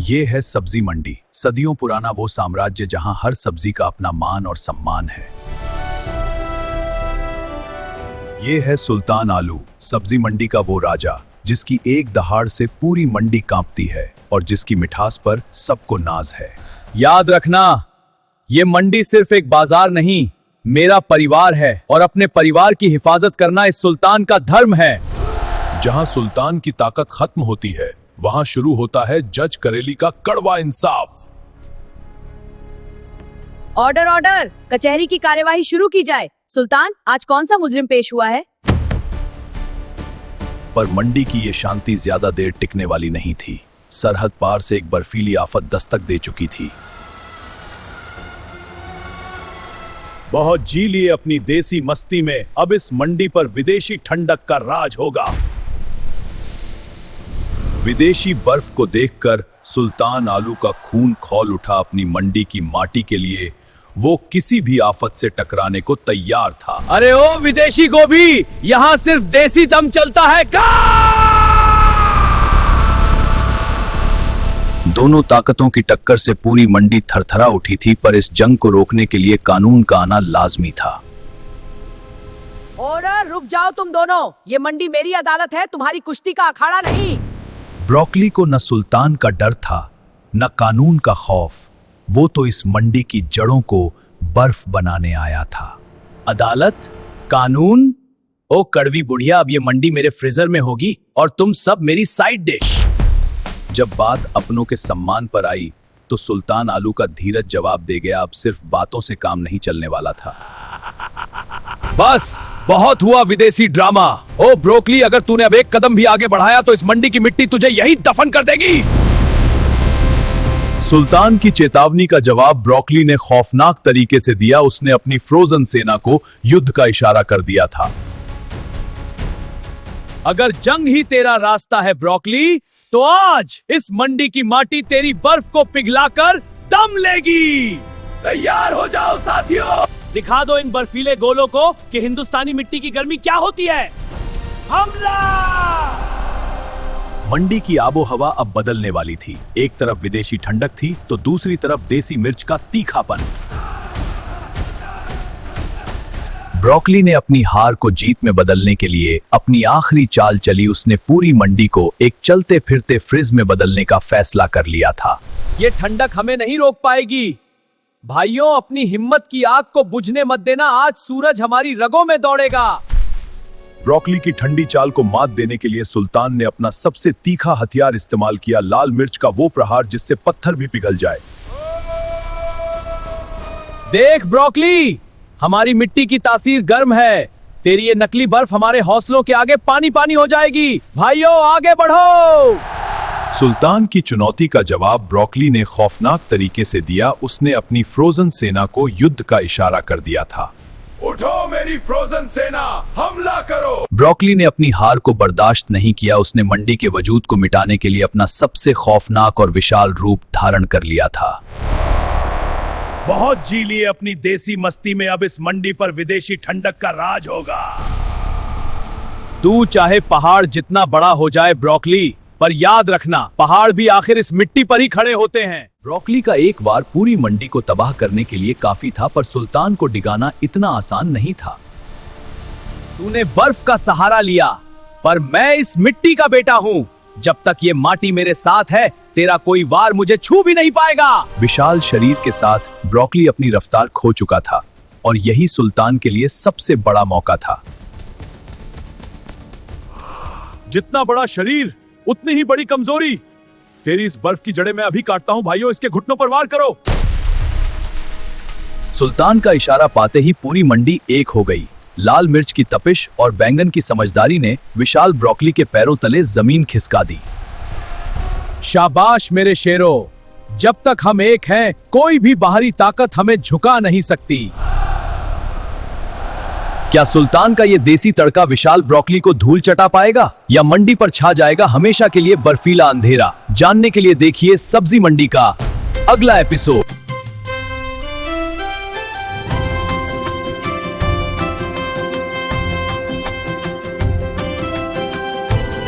ये है सब्जी मंडी, सदियों पुराना वो साम्राज्य जहां हर सब्जी का अपना मान और सम्मान है। ये है सुल्तान आलू, सब्जी मंडी का वो राजा जिसकी एक दहाड़ से पूरी मंडी कांपती है और जिसकी मिठास पर सबको नाज है। याद रखना, ये मंडी सिर्फ एक बाजार नहीं, मेरा परिवार है और अपने परिवार की हिफाजत करना इस सुल्तान का धर्म है। जहां सुल्तान की ताकत खत्म होती है, वहां शुरू होता है जज करेली का कड़वा इंसाफ। ऑर्डर ऑर्डर, कचहरी की कार्यवाही शुरू की जाए। सुल्तान, आज कौन सा मुजरिम पेश हुआ है? पर मंडी की ये शांति ज्यादा देर टिकने वाली नहीं थी। सरहद पार से एक बर्फीली आफत दस्तक दे चुकी थी। बहुत जी लिए अपनी देसी मस्ती में, अब इस मंडी पर विदेशी ठंडक का राज होगा। विदेशी बर्फ को देखकर सुल्तान आलू का खून खौल उठा। अपनी मंडी की माटी के लिए वो किसी भी आफत से टकराने को तैयार था। अरे ओ विदेशी गोभी, यहाँ सिर्फ देसी दम चलता है का? दोनों ताकतों की टक्कर से पूरी मंडी थरथरा उठी थी, पर इस जंग को रोकने के लिए कानून का आना लाजमी था। ऑर्डर, रुक जाओ तुम दोनों, ये मंडी मेरी अदालत है, तुम्हारी कुश्ती का अखाड़ा नहीं। ब्रोकली को न सुल्तान का डर था न कानून का खौफ, वो तो इस मंडी की जड़ों को बर्फ बनाने आया था। अदालत, कानून? ओ कड़वी बुढ़िया, अब ये मंडी मेरे फ्रीजर में होगी और तुम सब मेरी साइड डिश। जब बात अपनों के सम्मान पर आई तो सुल्तान आलू का धीरज जवाब दे गया। अब सिर्फ बातों से काम नहीं चलने वाला था। बस बहुत हुआ विदेशी ड्रामा। ओ ब्रोकली, अगर तूने अब एक कदम भी आगे बढ़ाया तो इस मंडी की मिट्टी तुझे यही दफन कर देगी। सुल्तान की चेतावनी का जवाब ब्रोकली ने खौफनाक तरीके से दिया। उसने अपनी फ्रोजन सेना को युद्ध का इशारा कर दिया था। अगर जंग ही तेरा रास्ता है ब्रोकली, तो आज इस मंडी की माटी तेरी बर्फ को पिघलाकर दम लेगी। तैयार हो जाओ साथियों, दिखा दो इन बर्फीले गोलों को कि हिंदुस्तानी मिट्टी की गर्मी क्या होती है। हमला! मंडी की आबो हवा अब बदलने वाली थी। एक तरफ विदेशी ठंडक थी तो दूसरी तरफ देसी मिर्च का तीखापन। ब्रोकली ने अपनी हार को जीत में बदलने के लिए अपनी आखिरी चाल चली। उसने पूरी मंडी को एक चलते फिरते फ्रिज में बदलने का फैसला कर लिया था। ये ठंडक हमें नहीं रोक पाएगी। भाइयों, अपनी हिम्मत की आग को बुझने मत देना, आज सूरज हमारी रगों में दौड़ेगा। ब्रोकली की ठंडी चाल को मात देने के लिए सुल्तान ने अपना सबसे तीखा हथियार इस्तेमाल किया, लाल मिर्च का वो प्रहार जिससे पत्थर भी पिघल जाए। देख ब्रोकली, हमारी मिट्टी की तासीर गर्म है, तेरी ये नकली बर्फ हमारे हौसलों के आगे पानी पानी हो जाएगी। भाइयों, आगे बढ़ो। सुल्तान की चुनौती का जवाब ब्रोकली ने खौफनाक तरीके से दिया। उसने अपनी फ्रोजन सेना को युद्ध का इशारा कर दिया था। उठो मेरी फ्रोजन सेना, हमला करो। ब्रोकली ने अपनी हार को बर्दाश्त नहीं किया। उसने मंडी के वजूद को मिटाने के लिए अपना सबसे खौफनाक और विशाल रूप धारण कर लिया था। बहुत जी लिए अपनी देसी मस्ती में, अब इस मंडी पर विदेशी ठंडक का राज होगा। तू चाहे पहाड़ जितना बड़ा हो जाए ब्रोकली, पर याद रखना, पहाड़ भी आखिर इस मिट्टी पर ही खड़े होते हैं। ब्रोकली का एक बार पूरी मंडी को तबाह करने के लिए काफी था, पर सुल्तान को डिगाना इतना आसान नहीं था। तूने बर्फ का सहारा लिया, पर मैं इस मिट्टी का बेटा हूँ। जब तक ये माटी मेरे साथ है, तेरा कोई वार मुझे छू भी नहीं पाएगा। विशाल शरीर के साथ ब्रोकली अपनी रफ्तार खो चुका था और यही सुल्तान के लिए सबसे बड़ा मौका था। जितना बड़ा शरीर उतनी ही बड़ी कमजोरी। तेरी इस बर्फ की जड़ें मैं अभी काटता हूं। भाइयों, इसके घुटनों पर वार करो। सुल्तान का इशारा पाते ही पूरी मंडी एक हो गई। लाल मिर्च की तपिश और बैंगन की समझदारी ने विशाल ब्रोकली के पैरों तले जमीन खिसका दी। शाबाश मेरे शेरों, जब तक हम एक हैं, कोई भी बाहरी ताकत हमें झुका नहीं सकती। क्या सुल्तान का ये देसी तड़का विशाल ब्रोकली को धूल चटा पाएगा या मंडी पर छा जाएगा हमेशा के लिए बर्फीला अंधेरा? जानने के लिए देखिए सब्जी मंडी का अगला एपिसोड।